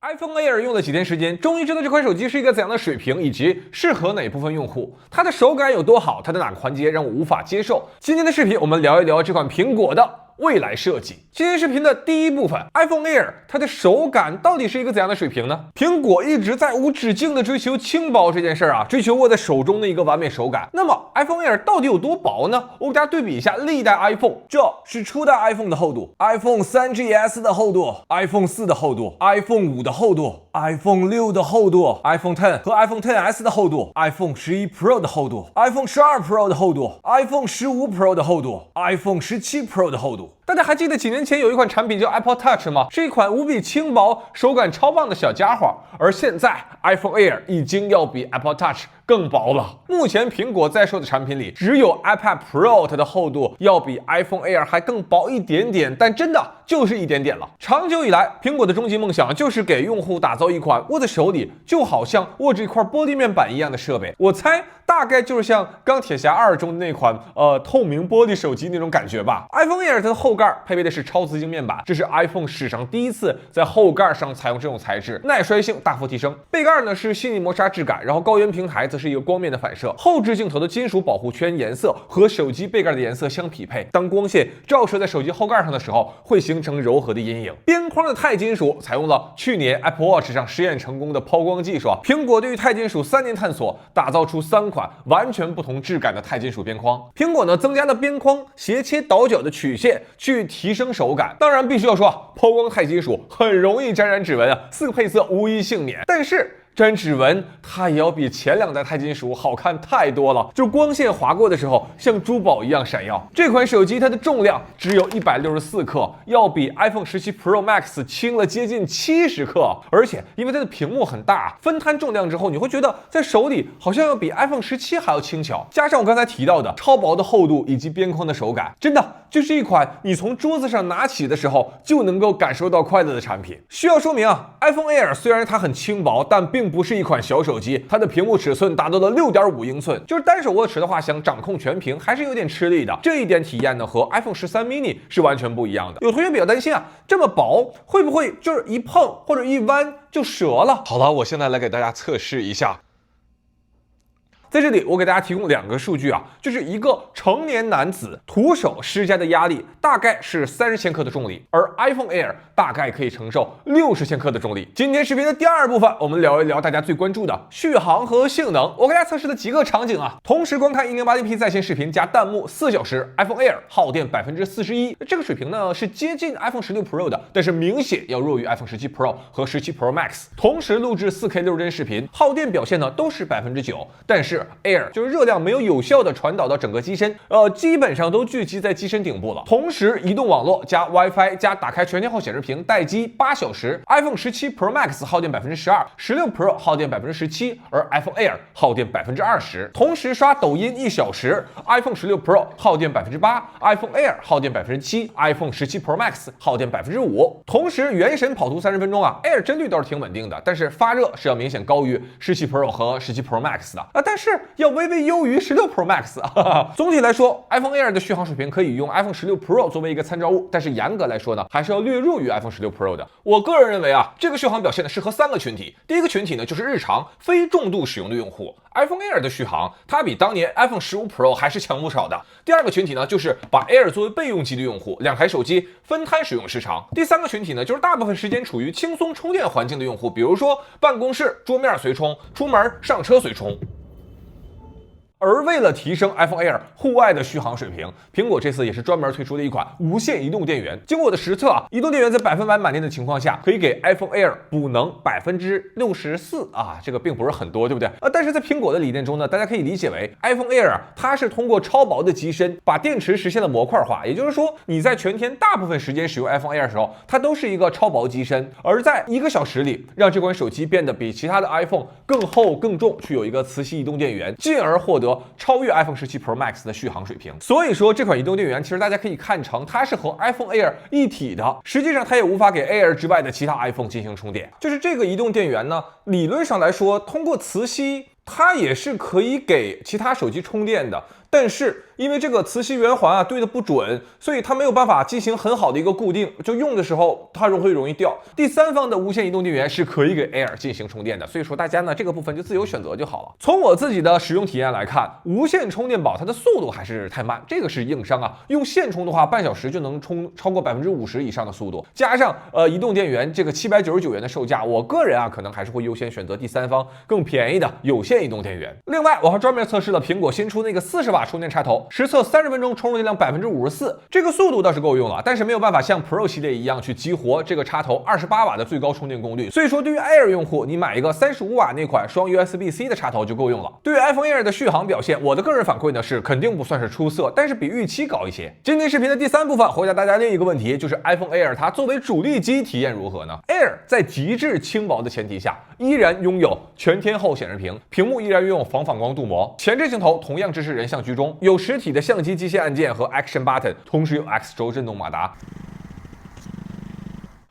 iPhone Air 用了几天时间，终于知道这款手机是一个怎样的水平，以及适合哪部分用户。它的手感有多好，它的哪个环节让我无法接受。今天的视频，我们聊一聊这款苹果的未来设计。今天视频的第一部分 ，iPhone Air 它的手感到底是一个怎样的水平呢？苹果一直在无止境的追求轻薄这件事儿啊，追求握在手中的一个完美手感。那么 iPhone Air 到底有多薄呢？我给大家对比一下历代 iPhone， 这是初代 iPhone 的厚度 ，iPhone 3GS 的厚度 ，iPhone 4的厚度 ，iPhone 5的厚度 ，iPhone 6的厚度 ，iPhone X 和 iPhone XS 的厚度 ，iPhone 11 Pro 的厚度 ，iPhone 12 Pro 的厚度 ，iPhone 15 Pro 的厚度 ，iPhone 17 Pro 的厚度。大家还记得几年前有一款产品叫 Apple Touch 吗？是一款无比轻薄、手感超棒的小家伙。而现在 iPhone Air 已经要比 Apple Touch 更薄了。目前苹果在售的产品里，只有 iPad Pro 它的厚度要比 iPhone Air 还更薄一点点，但真的就是一点点了。长久以来，苹果的终极梦想就是给用户打造一款握在手里就好像握着一块玻璃面板一样的设备。我猜大概就是像钢铁侠2中的那款透明玻璃手机那种感觉吧。iPhone Air 它的后盖配备的是超瓷晶面板，这是 iPhone 史上第一次在后盖上采用这种材质，耐摔性大幅提升。背盖呢是细腻磨砂质感，然后高原平台则是一个光面的反射。后置镜头的金属保护圈颜色和手机背盖的颜色相匹配，当光线照射在手机后盖上的时候，会形成柔和的阴影。边框的钛金属采用了去年 Apple Watch 上实验成功的抛光技术。苹果对于钛金属3年探索，打造出3款完全不同质感的钛金属边框。苹果呢增加了边框斜切倒角的曲线，去提升手感。当然必须要说，抛光钛金属很容易沾染指纹啊，4个配色无一幸免。但是沾指纹它也要比前2代钛金属好看太多了，就光线划过的时候像珠宝一样闪耀。这款手机它的重量只有164克，要比 iPhone 17 Pro Max 轻了接近70克，而且因为它的屏幕很大，分摊重量之后，你会觉得在手里好像要比 iPhone 17还要轻巧。加上我刚才提到的超薄的厚度以及边框的手感，真的就是一款你从桌子上拿起的时候就能够感受到快乐的产品。需要说明啊 ，iPhone Air 虽然它很轻薄，但并不是一款小手机，它的屏幕尺寸达到了6.5英寸，就是单手握持的话，想掌控全屏还是有点吃力的。这一点体验呢，和 iPhone 13 mini 是完全不一样的。有同学比较担心啊，这么薄会不会就是一碰或者一弯就折了？好了，我现在来给大家测试一下。在这里，我给大家提供2个数据啊，就是一个成年男子徒手施加的压力大概是30千克的重力，而 iPhone Air 大概可以承受60千克的重力。今天视频的第2部分，我们聊一聊大家最关注的续航和性能。我给大家测试的几个场景啊，同时观看 1080p 在线视频加弹幕4小时 ，iPhone Air 耗电41%，这个水平呢是接近 iPhone 16 Pro 的，但是明显要弱于 iPhone 17 Pro 和17 Pro Max。同时录制4K 60帧视频，耗电表现呢都是9%，但是Air 就是热量没有有效的传导到整个机身，基本上都聚集在机身顶部了。同时，移动网络加 WiFi 加打开全天候显示屏待机8小时。iPhone 17 Pro Max 耗电12%，16 Pro 耗电17%，而 iPhone Air 耗电20%。同时刷抖音1小时 ，iPhone 16 Pro 耗电8%，iPhone Air 耗电7%，iPhone 17 Pro Max 耗电5%。同时，原神跑图30分钟啊 ，Air 帧率倒是挺稳定的，但是发热是要明显高于17 Pro 和17 Pro Max 的啊，但是要微微优于16 Pro Max 啊。总体来说 ，iPhone Air 的续航水平可以用 iPhone 16 Pro 作为一个参照物，但是严格来说呢，还是要略弱于 iPhone 16 Pro 的。我个人认为啊，这个续航表现呢适合3个群体。第一个群体呢，就是日常非重度使用的用户。iPhone Air 的续航，它比当年 iPhone 15 Pro 还是强不少的。第2个群体呢，就是把 Air 作为备用机的用户，2台手机分摊使用时长。第3个群体呢，就是大部分时间处于轻松充电环境的用户，比如说办公室桌面随充，出门上车随充。而为了提升 iPhone Air 户外的续航水平，苹果这次也是专门推出了一款无线移动电源。经过我的实测啊，移动电源在100%满电的情况下，可以给 iPhone Air 补能64%啊，这个并不是很多，对不对？但是在苹果的理念中呢，大家可以理解为 iPhone Air 它是通过超薄的机身，把电池实现了模块化，也就是说你在全天大部分时间使用 iPhone Air 的时候，它都是一个超薄机身，而在1个小时里，让这款手机变得比其他的 iPhone 更厚更重，去有一个磁吸移动电源，进而获得超越 iPhone 17 Pro Max 的续航水平。所以说这款移动电源其实大家可以看成它是和 iPhone Air 一体的，实际上它也无法给 Air 之外的其他 iPhone 进行充电。就是这个移动电源呢，理论上来说通过磁吸它也是可以给其他手机充电的，但是因为这个磁吸圆环啊对的不准，所以它没有办法进行很好的一个固定，就用的时候它容易掉。第三方的无线移动电源是可以给 Air 进行充电的，所以说大家呢这个部分就自由选择就好了。从我自己的使用体验来看，无线充电宝它的速度还是太慢，这个是硬伤啊。用线充的话，半小时就能充超过50%以上的速度，加上移动电源这个799元的售价，我个人啊可能还是会优先选择第三方更便宜的有线移动电源。另外，我还专门测试了苹果新出那个40瓦充电插头，实测30分钟充入电量54%，这个速度倒是够用了，但是没有办法像 Pro 系列一样去激活这个插头28瓦的最高充电功率。所以说，对于 Air 用户，你买一个35瓦那款双 USB-C 的插头就够用了。对于 iPhone Air 的续航表现，我的个人反馈呢是肯定不算是出色，但是比预期高一些。今天视频的第3部分回答大家另一个问题，就是 iPhone Air 它作为主力机体验如何呢？ Air 在极致轻薄的前提下，依然拥有全天候显示屏，屏幕依然拥有防反光镀膜，前置镜头同样支持人像居中，有实体的相机机械按键和 Action Button， 同时有 X 轴震动马达。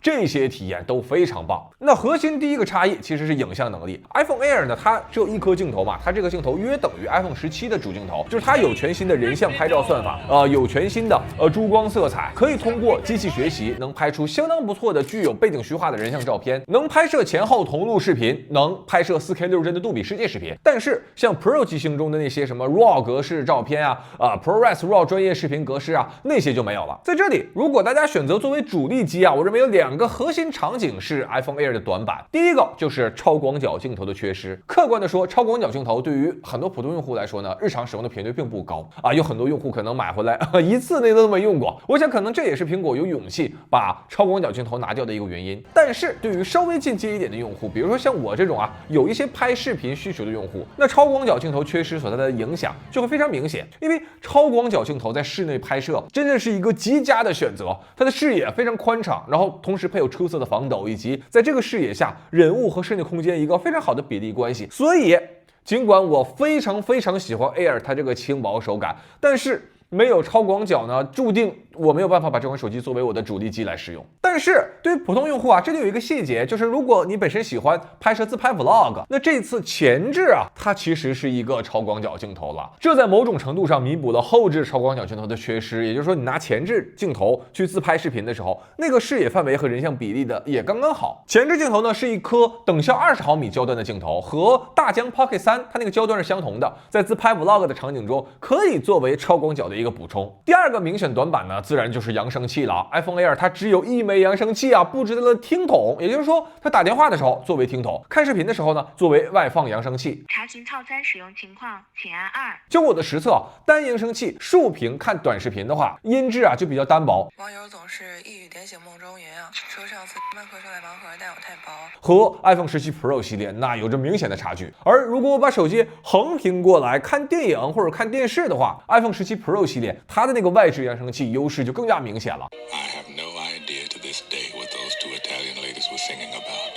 这些体验都非常棒。那核心第一个差异其实是影像能力。iPhone Air 呢，它只有一颗镜头嘛，它这个镜头约等于 iPhone 17的主镜头，就是它有全新的人像拍照算法，有全新的珠光色彩，可以通过机器学习能拍出相当不错的具有背景虚化的人像照片，能拍摄前后同路视频，能拍摄4K 60帧的杜比世界视频。但是像 Pro 机型中的那些什么 RAW 格式照片啊，ProRes RAW 专业视频格式啊，那些就没有了。在这里，如果大家选择作为主力机啊，我认为有2个核心场景是 iPhone Air 的短板。第一个就是超广角镜头的缺失。客观的说，超广角镜头对于很多普通用户来说呢，日常使用的频率并不高啊，有很多用户可能买回来一次那都没用过。我想可能这也是苹果有勇气把超广角镜头拿掉的一个原因。但是对于稍微进阶一点的用户，比如说像我这种啊，有一些拍视频需求的用户，那超广角镜头缺失所带来的影响就会非常明显。因为超广角镜头在室内拍摄真的是一个极佳的选择，它的视野非常宽敞，然后同时配有出色的防抖，以及在这个视野下人物和室内空间一个非常好的比例关系。所以尽管我非常喜欢 Air 它这个轻薄手感，但是没有超广角呢，注定我没有办法把这款手机作为我的主力机来使用。但是对于普通用户啊，这里有一个细节，就是如果你本身喜欢拍摄自拍 Vlog， 那这次前置啊，它其实是一个超广角镜头了，这在某种程度上弥补了后置超广角镜头的缺失。也就是说，你拿前置镜头去自拍视频的时候，那个视野范围和人像比例的也刚刚好。前置镜头呢是一颗等效20毫米焦段的镜头，和大疆 Pocket 3它那个焦段是相同的，在自拍 Vlog 的场景中可以作为超广角的一个补充。第2个明显短板呢，自然就是扬声器了。iPhone Air 它只有1枚扬声器啊，布置在了听筒，也就是说，它打电话的时候作为听筒，看视频的时候呢作为外放扬声器。查询套餐使用情况，请按2。就我的实测，单扬声器竖屏看短视频的话，音质啊就比较单薄。网友总是一语点醒梦中人啊，说上次麦克上的盲盒但我太薄，和 iPhone 17 Pro 系列那有着明显的差距。而如果我把手机横屏过来看电影或者看电视的话，iPhone 17 Pro 系列它的那个外置扬声器优势就更加明显了。I have no idea to this day what those 2 Italian ladies were singing about.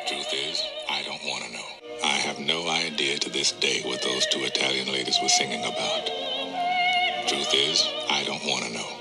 Truth is, I don't want to know. I have no idea to this day what those 2 Italian ladies were singing about. Truth is, I don't want to know.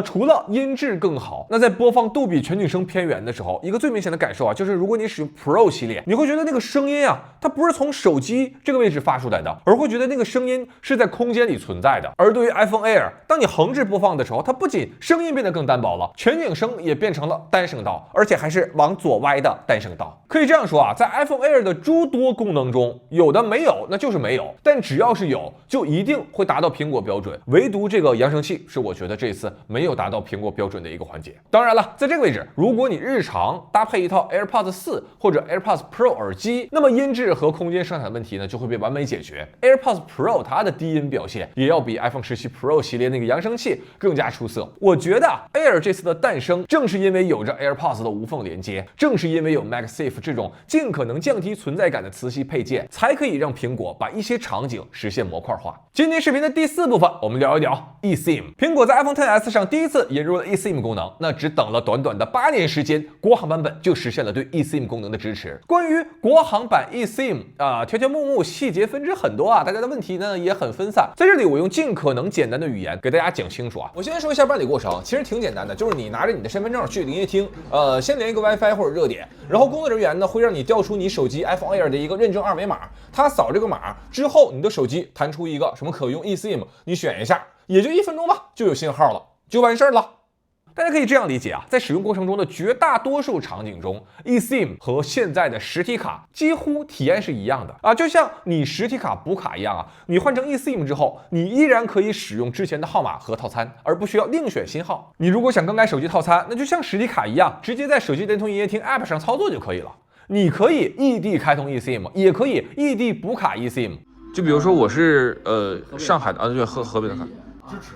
除了音质更好，那在播放杜比全景声片源的时候，一个最明显的感受啊，就是如果你使用 Pro 系列，你会觉得那个声音啊，它不是从手机这个位置发出来的，而会觉得那个声音是在空间里存在的。而对于 iPhone Air， 当你横置播放的时候，它不仅声音变得更单薄了，全景声也变成了单声道，而且还是往左歪的单声道。可以这样说啊，在 iPhone Air 的诸多功能中，有的没有那就是没有，但只要是有，就一定会达到苹果标准。唯独这个扬声器是我觉得这次没有达到苹果标准的一个环节。当然了，在这个位置，如果你日常搭配一套 AirPods 4或者 AirPods Pro 耳机，那么音质和空间生产问题呢就会被完美解决。AirPods Pro 它的低音表现也要比 iPhone 17 Pro 系列那个扬声器更加出色。我觉得 Air 这次的诞生，正是因为有着 AirPods 的无缝连接，正是因为有 MagSafe 这种尽可能降低存在感的磁吸配件，才可以让苹果把一些场景实现模块化。今天视频的第4部分，我们聊一聊 eSIM。苹果在 iPhone XS 上第一次引入了 eSIM 功能，那只等了短短的8年时间，国行版本就实现了对 eSIM 功能的支持。关于国行版 eSIM 条条目目细节分支很多大家的问题呢也很分散，在这里我用尽可能简单的语言给大家讲清楚我先说一下办理过程，其实挺简单的，就是你拿着你的身份证去营业厅，先连一个 WiFi 或者热点，然后工作人员呢会让你调出你手机 iPhone Air 的一个认证二维码，他扫这个码之后，你的手机弹出一个什么可用 eSIM， 你选一下，也就1分钟吧，就有信号了，就完事儿了。大家可以这样理解在使用过程中的绝大多数场景中 eSIM 和现在的实体卡几乎体验是一样的就像你实体卡补卡一样你换成 eSIM 之后，你依然可以使用之前的号码和套餐，而不需要另选新号。你如果想更改手机套餐，那就像实体卡一样，直接在手机联通营业厅 App 上操作就可以了。你可以异地开通 eSIM， 也可以异地补卡 eSIM。就比如说我是上海的对，河北的卡，支持。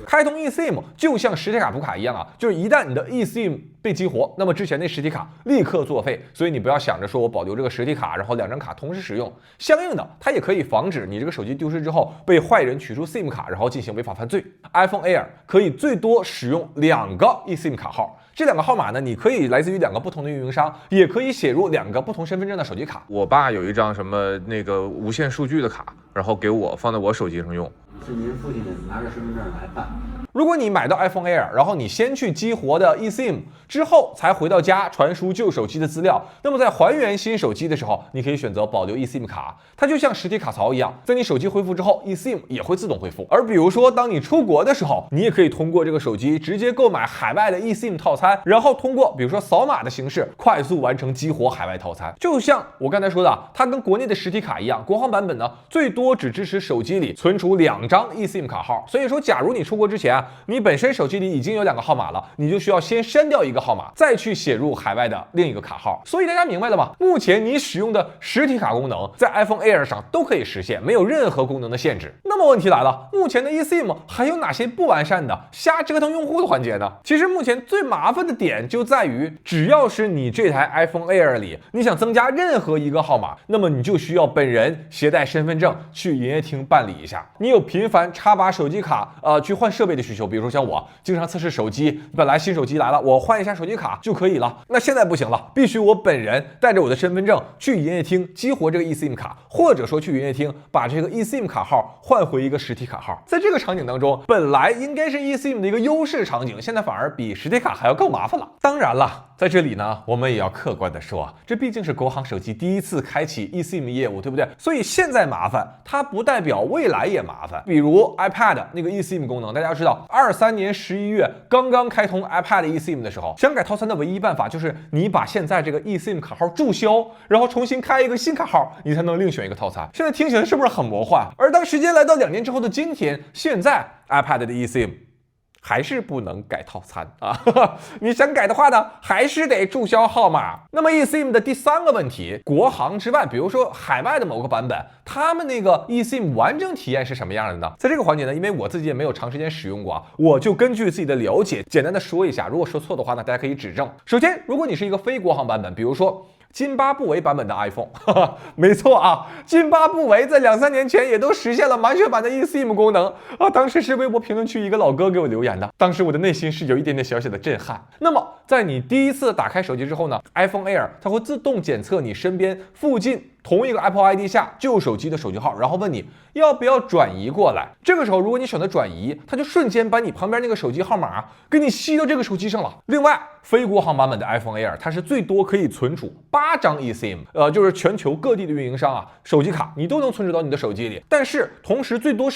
开通 eSIM 就像实体卡补卡一样就是一旦你的 eSIM 被激活，那么之前那实体卡立刻作废，所以你不要想着说我保留这个实体卡，然后2张卡同时使用。相应的，它也可以防止你这个手机丢失之后被坏人取出 SIM 卡，然后进行违法犯罪。iPhone Air 可以最多使用2个 eSIM 卡号，这2个号码呢，你可以来自于2个不同的运营商，也可以写入2个不同身份证的手机卡。我爸有一张什么那个无线数据的卡，然后给我放在我手机上用。是您父亲拿着身份证来办。如果你买到 iPhone Air， 然后你先去激活的 eSIM 之后才回到家传输旧手机的资料，那么在还原新手机的时候，你可以选择保留 eSIM 卡，它就像实体卡槽一样，在你手机恢复之后 eSIM 也会自动恢复。而比如说当你出国的时候，你也可以通过这个手机直接购买海外的 eSIM 套餐，然后通过比如说扫码的形式快速完成激活海外套餐。就像我刚才说的，它跟国内的实体卡一样，国行版本呢最多只支持手机里存储2张 eSIM 卡号，所以说假如你出国之前你本身手机里已经有2个号码了，你就需要先删掉1个号码，再去写入海外的另一个卡号。所以大家明白了吗？目前你使用的实体卡功能在 iPhone Air 上都可以实现，没有任何功能的限制。那么问题来了，目前的 eSIM 还有哪些不完善的瞎折腾用户的环节呢？其实目前最麻烦的点就在于，只要是你这台 iPhone Air 里你想增加任何一个号码，那么你就需要本人携带身份证去营业厅办理一下。你有频繁插拔手机卡去换设备的需求，比如说像我经常测试手机，本来新手机来了，我换一下手机卡就可以了。那现在不行了，必须我本人带着我的身份证去营业厅激活这个 eSIM 卡，或者说去营业厅把这个 eSIM 卡号换回一个实体卡号。在这个场景当中，本来应该是 eSIM 的一个优势场景，现在反而比实体卡还要更麻烦了。当然了，在这里呢，我们也要客观的说，这毕竟是国行手机第一次开启 eSIM 业务，对不对？所以现在麻烦，它不代表未来也麻烦。比如 iPad 那个 eSIM 功能，大家知道23年11月刚刚开通 iPad eSIM 的时候，想改套餐的唯一办法就是你把现在这个 eSIM 卡号注销，然后重新开一个新卡号，你才能另选一个套餐。现在听起来是不是很魔幻？而当时间来到2年之后的今天，现在 iPad 的 eSIM还是不能改套餐你想改的话呢，还是得注销号码。那么 eSIM 的第3个问题，国行之外，比如说海外的某个版本，他们那个 eSIM 完整体验是什么样的呢？在这个环节呢，因为我自己也没有长时间使用过我就根据自己的了解简单的说一下，如果说错的话呢，大家可以指正。首先，如果你是一个非国行版本，比如说津巴布韦版本的 iPhone 没错津巴布韦在2-3年前也都实现了满血版的 eSIM 功能当时是微博评论区一个老哥给我留言的，当时我的内心是有一点点小小的震撼。那么在你第一次打开手机之后呢， iPhone Air 它会自动检测你身边附近同一个 Apple ID 下旧手机的手机号，然后问你要不要转移过来。这个时候如果你选择转移，它就瞬间把你旁边那个手机号码给你吸到这个手机上了。另外非国行版本的 iPhone Air 它是最多可以存储8张 eSIM， 就是全球各地的运营商手机卡你都能存储到你的手机里，但是同时最多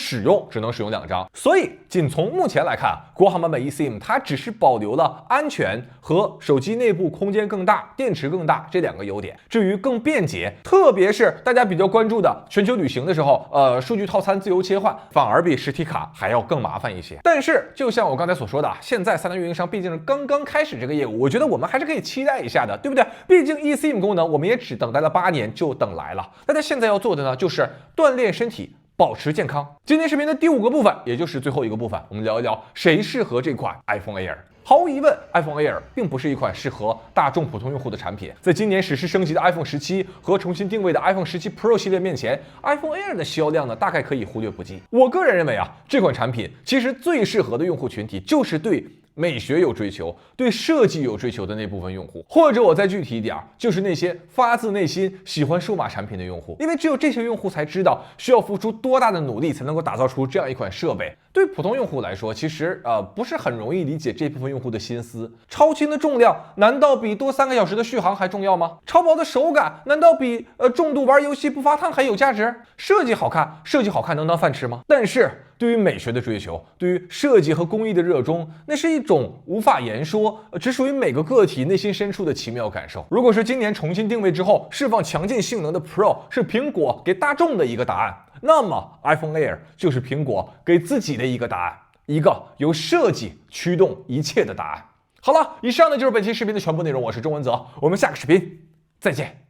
只能使用2张。所以仅从目前来看，国行版本 eSIM 它只是保留了安全和手机内部空间更大、电池更大这2个优点。至于更便捷，特别是大家比较关注的全球旅行的时候，数据套餐自由切换，反而比实体卡还要更麻烦一些。但是就像我刚才所说的，现在3大运营商毕竟是刚刚开始这个业务，我觉得我们还是可以期待一下的，对不对？毕竟 eSIM 功能我们也只等待了8年就等来了。大家现在要做的呢，就是锻炼身体，保持健康。今天视频的第5个部分，也就是最后一个部分，我们聊一聊谁适合这款 iPhone Air。毫无疑问 ，iPhone Air 并不是一款适合大众普通用户的产品。在今年实施升级的 iPhone 17和重新定位的 iPhone 17 Pro 系列面前 ，iPhone Air 的销量呢，大概可以忽略不计。我个人认为啊，这款产品其实最适合的用户群体就是对美学有追求、对设计有追求的那部分用户，或者我再具体一点，就是那些发自内心喜欢数码产品的用户。因为只有这些用户才知道需要付出多大的努力才能够打造出这样一款设备。对普通用户来说，其实不是很容易理解这部分用户的心思。超轻的重量难道比多3个小时的续航还重要吗？超薄的手感难道比重度玩游戏不发烫还有价值？设计好看能当饭吃吗？但是对于美学的追求，对于设计和工艺的热衷，那是一种无法言说，只属于每个个体内心深处的奇妙感受。如果是今年重新定位之后释放强劲性能的 Pro 是苹果给大众的一个答案，那么 iPhone Air 就是苹果给自己的一个答案，一个由设计驱动一切的答案。好了，以上呢就是本期视频的全部内容，我是钟文泽，我们下个视频再见。